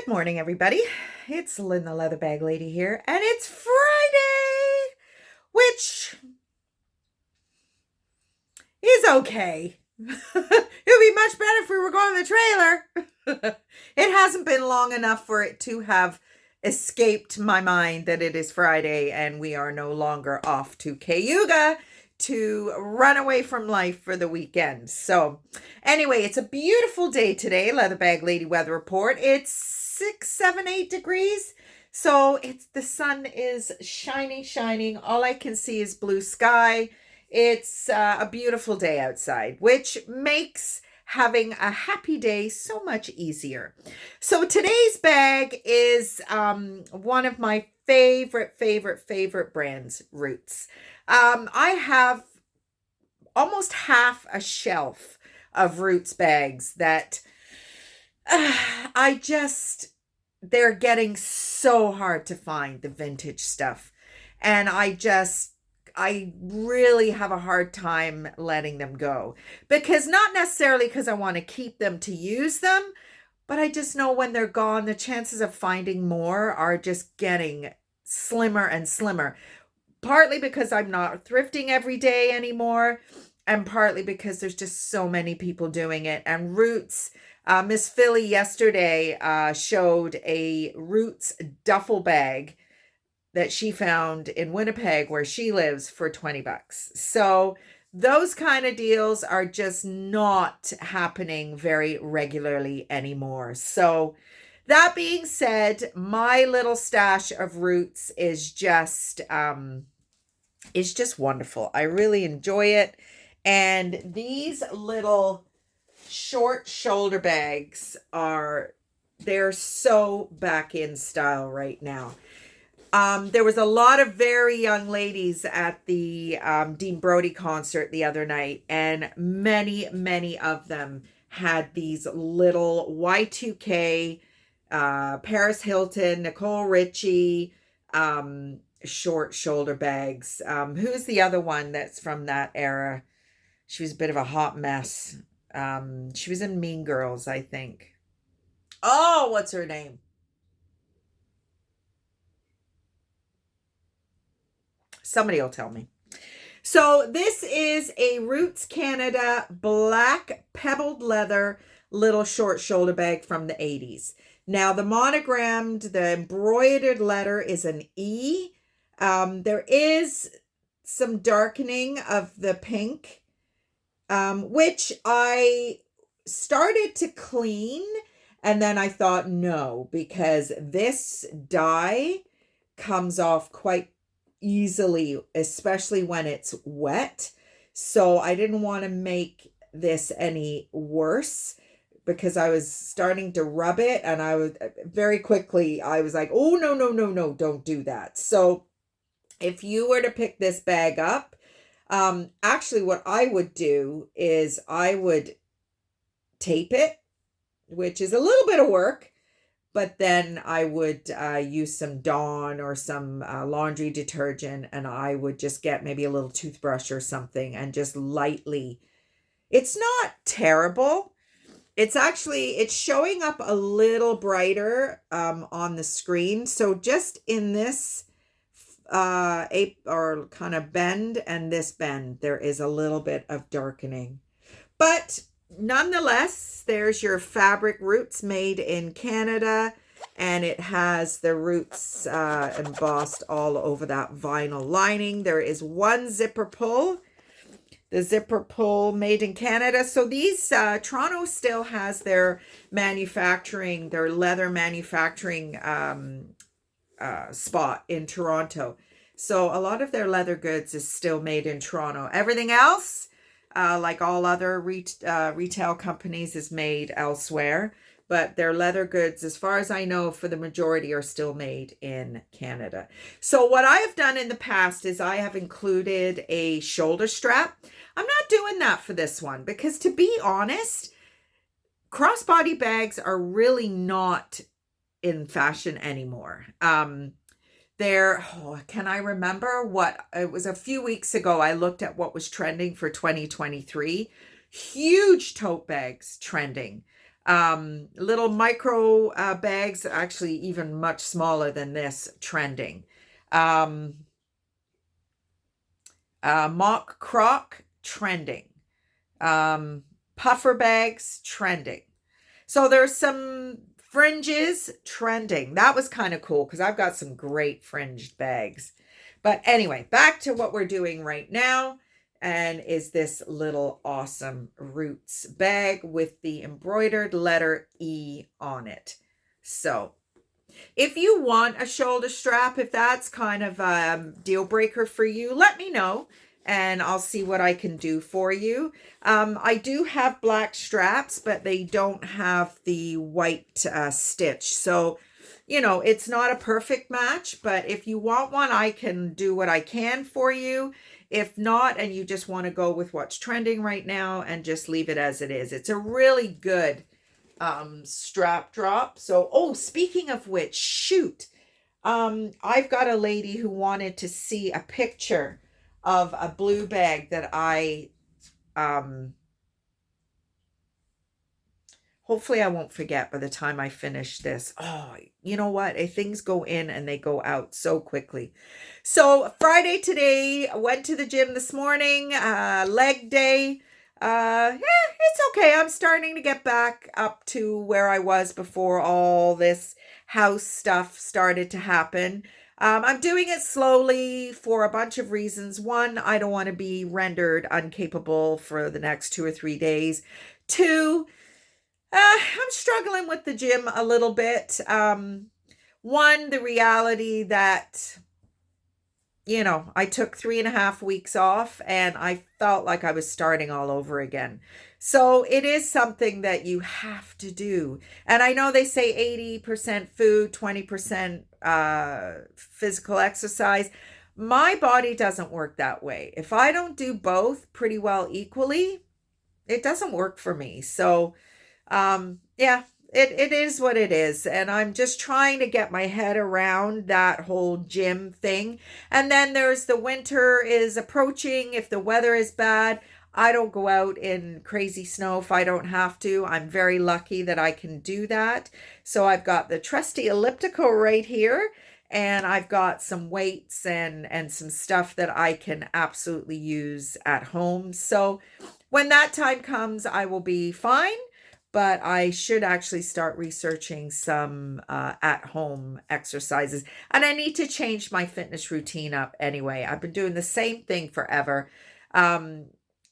Good morning, everybody. It's Lynn the Leather Bag Lady here, and it's Friday, which is okay. It would be much better if we were going to the trailer. It hasn't been long enough for it to have escaped my mind that it is Friday and we are no longer off to Cayuga to run away from life for the weekend. So anyway, it's a beautiful day today. Leather Bag Lady weather report. It's 6, 7, 8 degrees. So the sun is shining. All I can see is blue sky. It's a beautiful day outside, which makes having a happy day so much easier. So today's bag is one of my favorite brands, Roots. I have almost half a shelf of Roots bags that they're getting so hard to find, the vintage stuff. And I really have a hard time letting them go, because not necessarily because I want to keep them to use them, but I just know when they're gone, the chances of finding more are just getting slimmer and slimmer. Partly because I'm not thrifting every day anymore, and partly because there's just so many people doing it. And Roots, Miss Philly yesterday showed a Roots duffel bag that she found in Winnipeg, where she lives, for $20. So those kind of deals are just not happening very regularly anymore. So that being said, my little stash of Roots is just wonderful. I really enjoy it. And these little short shoulder bags they're so back in style right now. There was a lot of very young ladies at the Dean Brody concert the other night, and many of them had these little Y2K, Paris Hilton, Nicole Richie, short shoulder bags. Who's the other one that's from that era? She was a bit of a hot mess. She was in Mean Girls, I think. Oh, what's her name? Somebody will tell me. So this is a Roots Canada black pebbled leather little short shoulder bag from the 80s. Now the embroidered letter is an E. There is some darkening of the pink, which I started to clean, and then I thought no, because this dye comes off quite easily, especially when it's wet. So I didn't want to make this any worse, because I was starting to rub it, and I was like, oh, no, don't do that. So if you were to pick this bag up, actually what I would do is I would tape it, which is a little bit of work, but then I would use some Dawn or some laundry detergent, and I would just get maybe a little toothbrush or something and just lightly. It's not terrible. It's showing up a little brighter on the screen. So just in this ape or kind of bend and this bend, there is a little bit of darkening. But nonetheless, there's your fabric Roots made in Canada, and it has the Roots embossed all over that vinyl lining. There is one zipper pull, the zipper pull made in Canada. So these, Toronto still has their leather manufacturing spot in Toronto. So a lot of their leather goods is still made in Toronto. Everything else, like all other retail companies, is made elsewhere, but their leather goods, as far as I know, for the majority are still made in Canada. So what I have done in the past is I have included a shoulder strap. I'm not doing that for this one, because to be honest, crossbody bags are really not in fashion anymore. Can I remember what it was? A few weeks ago, I looked at what was trending for 2023. Huge tote bags trending. Little micro bags, actually even much smaller than this, trending. Um, Mock croc, trending. Um, Puffer bags, trending. So there's some fringes trending. That was kind of cool because I've got some great fringed bags. But anyway, back to what we're doing right now. And is this little awesome Roots bag with the embroidered letter E on it. So if you want a shoulder strap, if that's kind of a deal breaker for you, let me know and I'll see what I can do for you. I do have black straps, but they don't have the white stitch. So, you know, it's not a perfect match, but if you want one, I can do what I can for you. If not, and you just want to go with what's trending right now and just leave it as it is. It's a really good strap drop. So, oh, speaking of which, shoot, I've got a lady who wanted to see a picture of a blue bag that I hopefully I won't forget by the time I finish this. Oh, you know what? Things go in and they go out so quickly. So Friday today, I went to the gym this morning, leg day. Yeah, it's okay. I'm starting to get back up to where I was before all this house stuff started to happen. I'm doing it slowly for a bunch of reasons. One, I don't want to be rendered incapable for the next 2 or 3 days. Two, I'm struggling with the gym a little bit. One, the reality that, you know, I took 3.5 weeks off and I felt like I was starting all over again. So it is something that you have to do. And I know they say 80% food, 20% physical exercise. My body doesn't work that way. If I don't do both pretty well equally, it doesn't work for me. So yeah, it is what it is. And I'm just trying to get my head around that whole gym thing. And then there's the winter is approaching. If the weather is bad, I don't go out in crazy snow if I don't have to. I'm very lucky that I can do that. So I've got the trusty elliptical right here. And I've got some weights and some stuff that I can absolutely use at home. So when that time comes, I will be fine. But I should actually start researching some at-home exercises. And I need to change my fitness routine up anyway. I've been doing the same thing forever.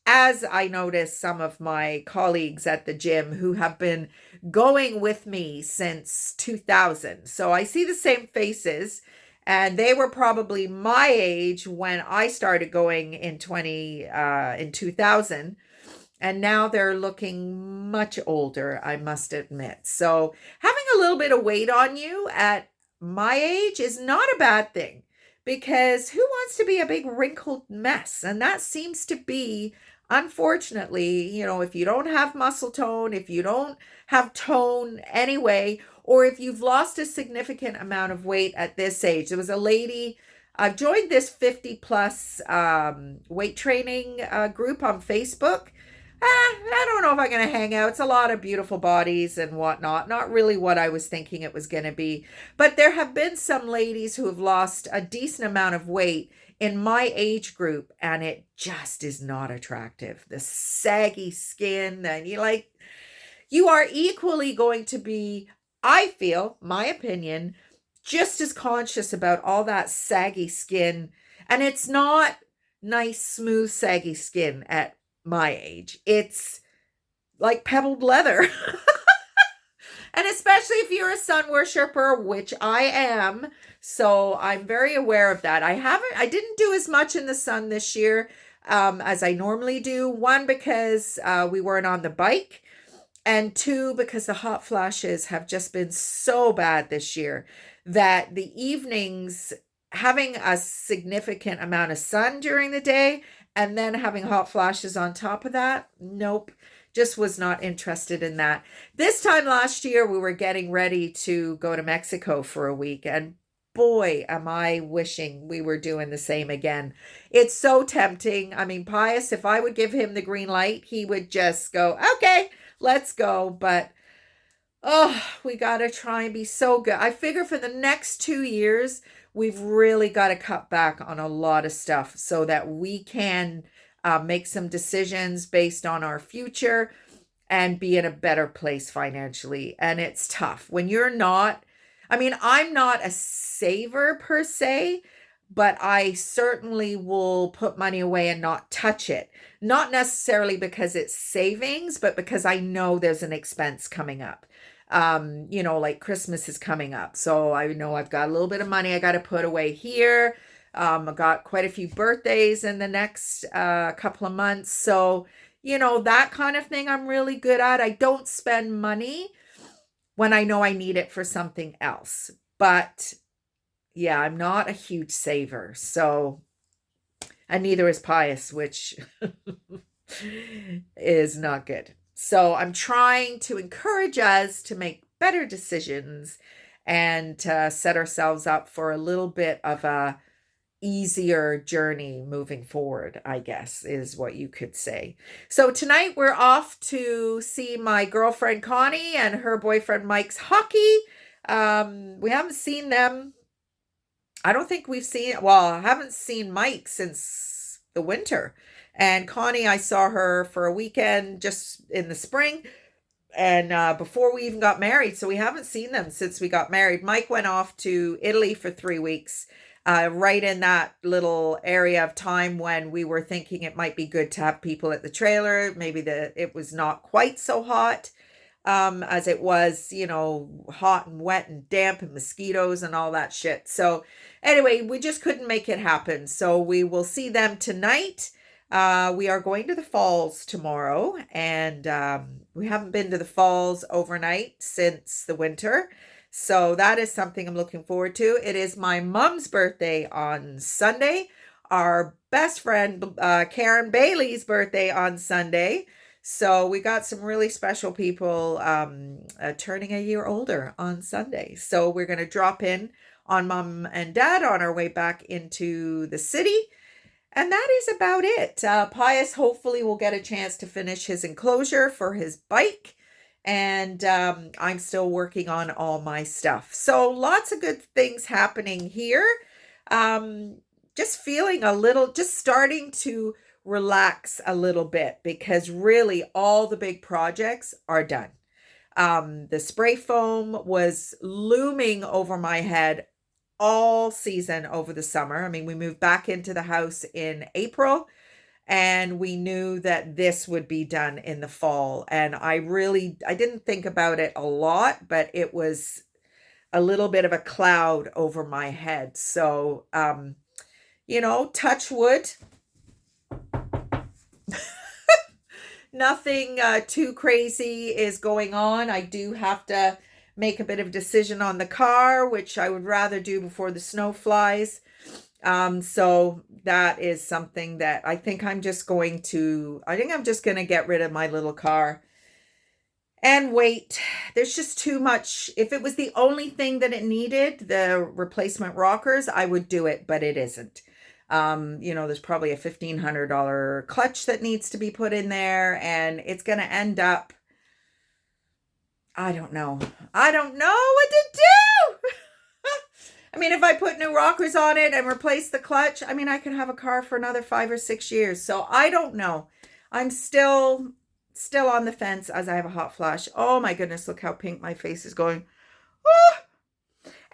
As I notice some of my colleagues at the gym who have been going with me since 2000. So I see the same faces. And they were probably my age when I started going in 2000. And now they're looking much older, I must admit. So having a little bit of weight on you at my age is not a bad thing, because who wants to be a big wrinkled mess? And that seems to be, unfortunately, you know, if you don't have muscle tone, if you don't have tone anyway, or if you've lost a significant amount of weight at this age. There was a lady, I've joined this 50 plus weight training group on Facebook. I don't know if I'm going to hang out. It's a lot of beautiful bodies and whatnot. Not really what I was thinking it was going to be. But there have been some ladies who have lost a decent amount of weight in my age group, and it just is not attractive. The saggy skin, and you are equally going to be, I feel, my opinion, just as conscious about all that saggy skin. And it's not nice, smooth, saggy skin at my age. It's like pebbled leather. And especially if you're a sun worshiper, which I am. So I'm very aware of that. I didn't do as much in the sun this year as I normally do. One, because we weren't on the bike. And two, because the hot flashes have just been so bad this year that the evenings, having a significant amount of sun during the day and then having hot flashes on top of that, nope, just was not interested in that. This time last year, we were getting ready to go to Mexico for a week, and boy, am I wishing we were doing the same again. It's so tempting. I mean, Pius, if I would give him the green light, he would just go, okay, let's go. But Oh, we got to try and be so good. I figure for the next 2 years, we've really got to cut back on a lot of stuff so that we can make some decisions based on our future and be in a better place financially. And it's tough when you're not, I mean, I'm not a saver per se, but I certainly will put money away and not touch it. Not necessarily because it's savings, but because I know there's an expense coming up. Like Christmas is coming up. So I know I've got a little bit of money I got to put away here. I've got quite a few birthdays in the next couple of months. So, that kind of thing I'm really good at. I don't spend money when I know I need it for something else. But yeah, I'm not a huge saver. So, and neither is Pius, which is not good. So I'm trying to encourage us to make better decisions and to set ourselves up for a little bit of a easier journey moving forward, I guess, is what you could say. So tonight we're off to see my girlfriend Connie and her boyfriend Mike's hockey. We haven't seen them. I don't think I haven't seen Mike since the winter. And Connie, I saw her for a weekend just in the spring and before we even got married. So we haven't seen them since we got married. Mike went off to Italy for 3 weeks, right in that little area of time when we were thinking it might be good to have people at the trailer. Maybe it was not quite so hot as it was, hot and wet and damp and mosquitoes and all that shit. So anyway, we just couldn't make it happen. So we will see them tonight. We are going to the falls tomorrow, and we haven't been to the falls overnight since the winter. So that is something I'm looking forward to. It is my mom's birthday on Sunday, our best friend Karen Bailey's birthday on Sunday. So we got some really special people turning a year older on Sunday. So we're going to drop in on mom and dad on our way back into the city. And that is about it. Pius hopefully will get a chance to finish his enclosure for his bike. And I'm still working on all my stuff. So lots of good things happening here. Just feeling just starting to relax a little bit because really all the big projects are done. The spray foam was looming over my head all season over the summer. I mean, we moved back into the house in April and we knew that this would be done in the fall. And I didn't think about it a lot, but it was a little bit of a cloud over my head. So, touch wood. Nothing too crazy is going on. I do have to make a bit of decision on the car, which I would rather do before the snow flies. So that is something that I think I'm just going to get rid of my little car and wait. There's just too much. If it was the only thing that it needed, the replacement rockers, I would do it, but it isn't. There's probably a $1,500 clutch that needs to be put in there, and it's going to end up, I don't know what to do. I mean, if I put new rockers on it and replace the clutch, I mean, I could have a car for another 5 or 6 years. So I don't know. I'm still on the fence as I have a hot flash. Oh my goodness, look how pink my face is going. Oh.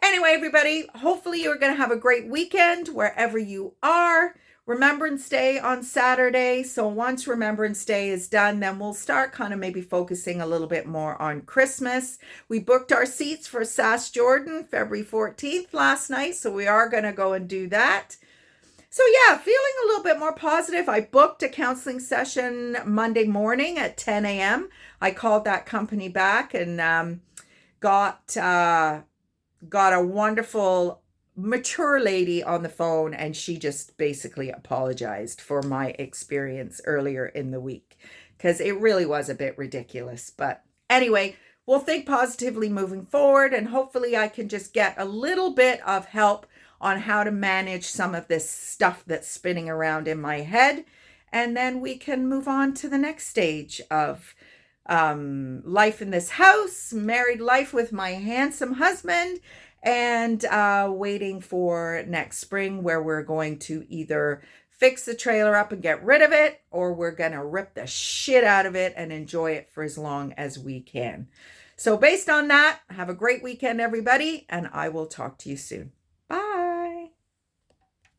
Anyway, everybody, hopefully you're going to have a great weekend wherever you are. Remembrance Day on Saturday. So once Remembrance Day is done, then we'll start kind of maybe focusing a little bit more on Christmas. We booked our seats for Sass Jordan February 14th last night. So we are going to go and do that. So yeah, feeling a little bit more positive. I booked a counseling session Monday morning at 10 a.m. I called that company back and got a wonderful mature lady on the phone, and she just basically apologized for my experience earlier in the week because it really was a bit ridiculous. But anyway, we'll think positively moving forward, and hopefully I can just get a little bit of help on how to manage some of this stuff that's spinning around in my head, and then we can move on to the next stage of life in this house, married life with my handsome husband, and waiting for next spring where we're going to either fix the trailer up and get rid of it, or we're going to rip the shit out of it and enjoy it for as long as we can. So based on that, have a great weekend, everybody, and I will talk to you soon.